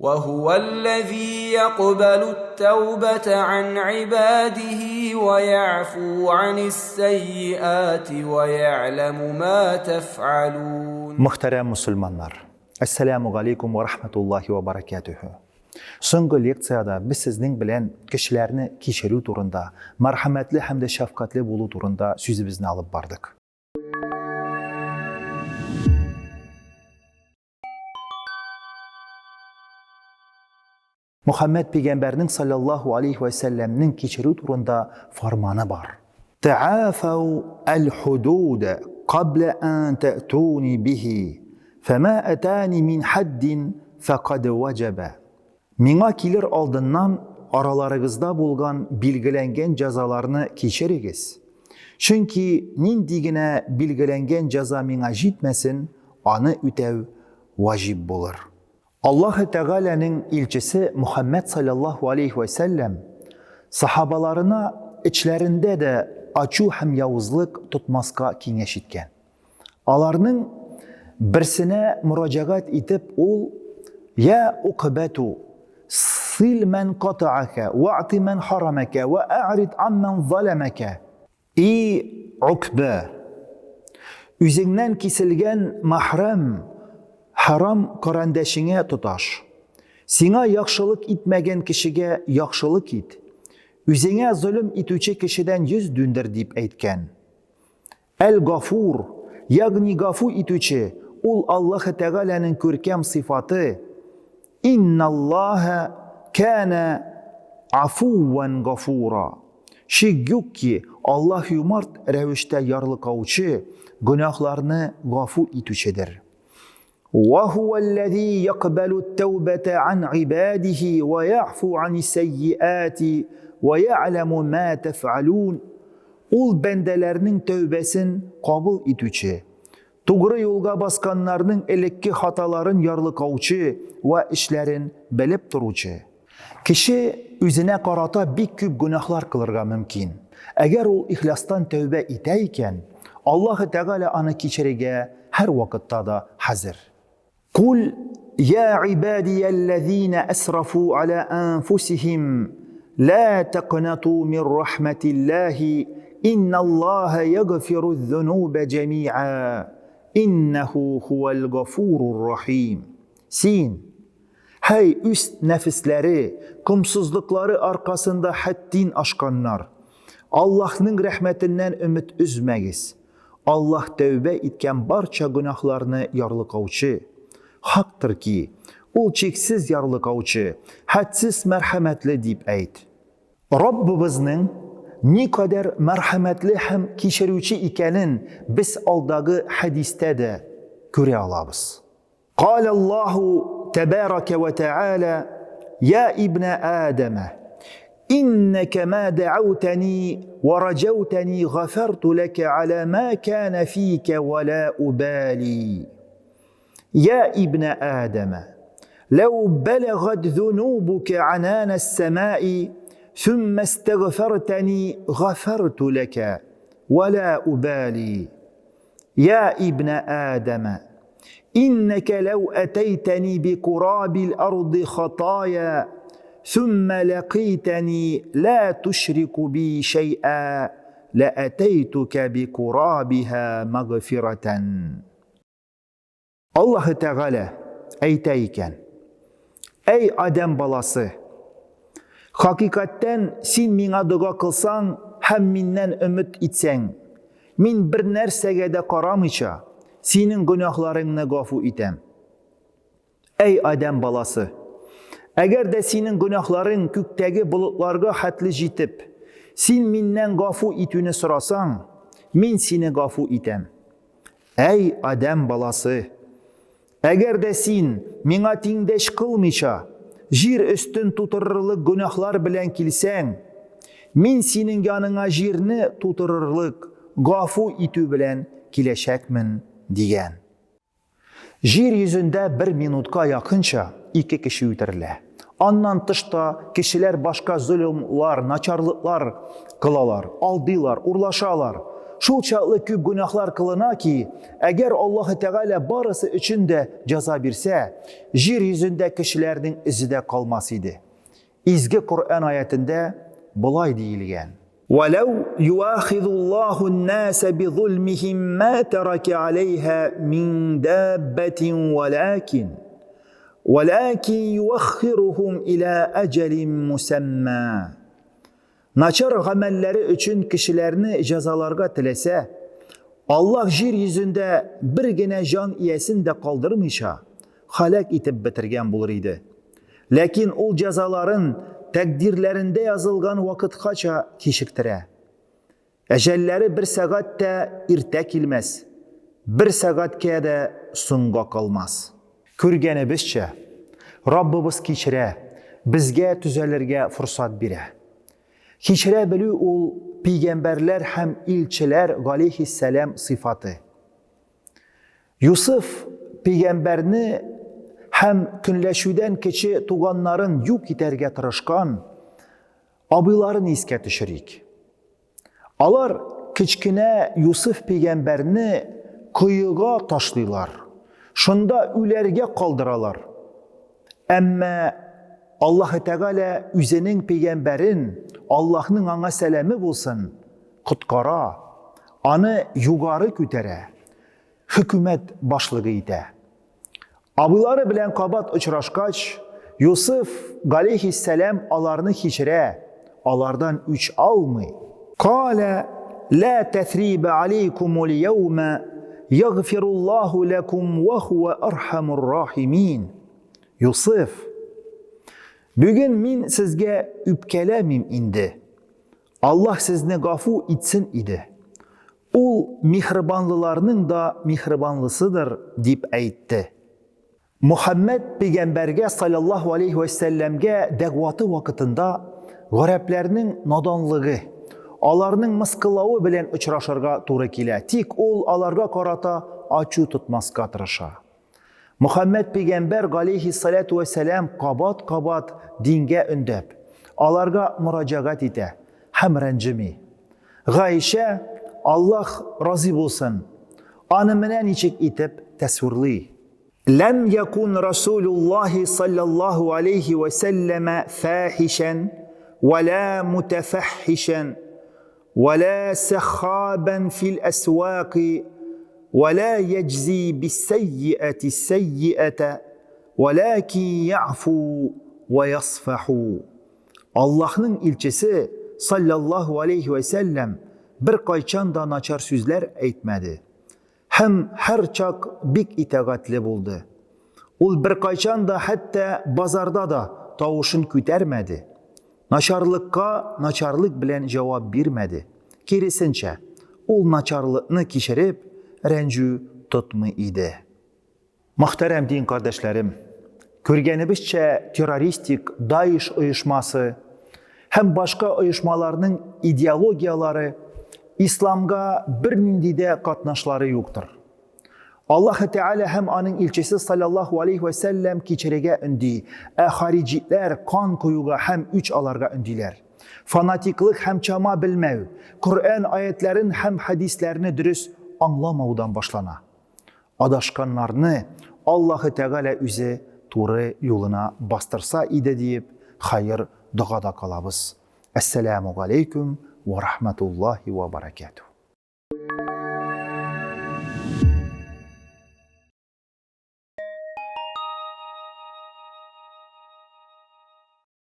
وهو الذي يقبل التوبة عن عباده ويعفو عن السيئات ويعلم ما تفعلون. Muhterem Müslümanlar, Esselamu Aleykum ve Rahmetullahi ve Berekatuhu. Soňky leksiyada biz sizning bilen kişilerini keşirүү turunda, merhametli hem de şefkatli bolu turunda sözübizni alıp bardık. Muhammed Peygamberinin sallallahu aleyhi ve sellem'nin keşirүү turunda farmanı var. Ta'afaw al-hudud qabla an ta'tuni bihi, fema atani min haddin faqad wajaba. Miňa kilir aldından aralarıgızda bolgan bilgilengen jazalarını keçirigiz. Çünki nindigine bilgilengen jaza miňa jitmesin, any ütew wajib bolar. Allah Teala'nın ilçisi Muhammed sallallahu aleyhi ve sellem sahabalarına içlerinde de açu hem yavuzlık tutmaska kiňeş etken. Alarının birsine müracaat etip ol, ya uqbetu sil men qata'aka wa'ti men haramaka ve a'rid ammen zalemaka. Ey Ukbe, üzünden kesilgen mahrem, haram karandeşine tutaş. Sina yakşılık itmegen kişige yakşılık it. Üzüne zulüm itüçe kişiden yüz dündür deyip eytken. El-Gafur, yani gafu itüçe, ul Allah-u Teala'nın körkem sıfatı. İnnallâhe kâne afuven gafura. Şigyuk ki Allah yumart revişte yarlıkavçı, günahlarını gafu itüçedir. وَهُوَ الَّذ۪ي يَقْبَلُ التَّوْبَةَ عَنْ عِبَادِهِ وَيَعْفُ عَنِ السَّيِّئَاتِ وَيَعْلَمُ مَا تَفْعَلُونَ. Ol bendelerinin tövbesin kabul etüçe, tuğru yolga baskanlarının elekki hataların yarlıkavçı ve işlerin belip turuçe. Kişi üzine karata bir küp günahlar kılırga mümkün. Eğer ol ihlastan tövbe eteyken, Allah-u Teala anı keçirige her vakitta da hazır. Kul ya ibadiyellezine esrafu ala anfusihim la taqnatu min rahmetillahi innallaha yaghfiru'z-zunube cemi'a innehu huvel gafurur rahim. Sin, hey üst nefisleri, kımsızlıkları arkasında haddin aşkanlar, Allah'ın rahmetinden ümit üzmegiz. Allah tövbe etken barça günahlarını yarlıkavçı. Haktır ki, ol çeksiz yarlıkavçı, hadsiz merhametli deyip eyt. Rabbimizin ne kadar merhametli hem keşirүүçi ikenin biz aldağı hadiste de göre alabız. Allahu Tebareke ve Teala, ya İbne Adem'e, إنك ما دعوتني ورجوتني غفرت لك على ما كان فيك ولا أبالي. يا ابن آدم لو بلغت ذنوبك عنان السماء ثم استغفرتني غفرت لك ولا أبالي. يا ابن آدم إنك لو أتيتني بقراب الأرض خطايا ثم لقيتني لا تشرك بي شيئا لأتيتك بقرابها مغفرة. Allah-u Teala eyteyken, ey Adem balası, hakikatten sen miňa duga kılsan hem minden ümit etsen, min bir nersege de karamyça senin günahlarını gafu etem. Ey Adem balası, eğer de senin günahların kökteki bulutlarga hatlı jitip, sen minden gafu etüni sorasan, min seni gafu etem. Ey Adem balası, eğer de sen miňa tiňdeş kılmyça, jir üstün tutururlyk günahlar bilen kilsen, min senin yanına jirni tutururlyk gafu etü bilen kileşekmin diyen. Jir yüzünde bir minutka yakınça iki kişi öterilä. Andan tışta kişiler başka zulümler, naçarlıklar kılalar, aldılar, urlaşalar. Şul çağlı küp günahlar kılına ki, eğer Allah Teala barısı içinde ceza birse, jir yüzünde kişilerinin izi de kalmasıydı. İzgi Kur'an ayetinde bulay deyilgen. وَلَوْ يُؤَاخِذُ اللّٰهُ النَّاسَ بِظُلْمِهِمْ مَا تَرَكَ عَلَيْهَا مِنْ دَابَّةٍ وَلَكِنْ يُوَخِّرُهُمْ إِلَى أَجَلٍ مُسَمَّى. Naçar amelleri için kişilerini cezalarga tilese, Allah jir yüzünde bir gene can iyesin de kaldırmışa, halak itip bitirgen bulur idi. Lakin o cezaların takdirlerinde yazılgan vakitgacha keşiktire. Ecelleri bir saatte irte kilmez, bir saatke de sunga kalmaz. Körgeni bizce, Rabbimiz keçire, bizge tüzelirge fırsat bire. Keçire bilü ol peygamberler hem ilçiler aleyhisselam sıfatı. Yusuf peygamberini hem künleşüden keçi tuğanların yuk iterge tırışkan abiların iske tüşürik. Alar kiçkine Yusuf peygamberini kıyıga taşlılar. Şunda ülerge kaldıralar. Ama Allah-u Teala üzerinin peygamberin Allah'ın ana selamı bulsun, kutkara, anı yugarı kütere, hükümet başlığı ide. Abiları bilen kabat uçraşkaç, Yusuf aleyhisselam alarını keçire, alardan 3 almı. Kale, la tethribe aleykumul yevme, yagfirullahu lekum ve huve erhamur rahimin. Yusuf, bugün min sizge üpkelemim indi. Allah sizni gafu itsin idi. Ul mihribanlılarının da mihribanlısıdır deyip aytti. Muhammed peygamberge sallallahu aleyhi ve sellemge degvatı vakitinde gareplerinin nadanlığı, alarının mıskılağı bilen uçraşırga tuğru kile. Tik ol alarga karata açı tutmaska tırışa. Muhammed peygamber aleyhissalatu vesselam kabat dinge ündep. Alarga müracaat ite. Hem rencimi. Gayşe Allah razı olsun. Anımına niçik itip tesvirli. Lem yakun Resulullah sallallahu aleyhi ve selleme fahişen ve la mutefahhişen ve la sehhaben fil esvâki ve la yeczi bis-seyyi'ati s-seyyi'ate velakin ya'fu ve yasfahu. Allah'ın ilçesi sallallahu aleyhi ve sellem bir kayçan da naçar sözler etmedi. Hem her çak bik itaatli buldu. Ol bir kayçan da hatta bazarda da tavuşun kütermedi. Naçarlıkka naçarlık bilen cevap vermedi. Kerisinçe, ol naçarlığını kişirip rencü tutmu idi. Muhterem din kardeşlerim, körgenibizçe teröristik DAEŞ uyuşması hem başka uyuşmalarının ideologiyaları İslamga bir nindide katnaşları yoktur. Allah Teala hem anın ilçesi sallallahu aleyhi ve sellem keçirege ündi. Hariciler kan koyuga hem 3 alarga ündiler. Fanatiklik hem çama bilmev. Kur'an ayetlerin hem hadislerini dürüst anlamaudan başlana. Adaşkanlarını Allah Teala üze doğru yoluna bastırsa ide deyip hayır duada kalabız. Esselamu aleyküm ve rahmetullahi ve berekatuhu.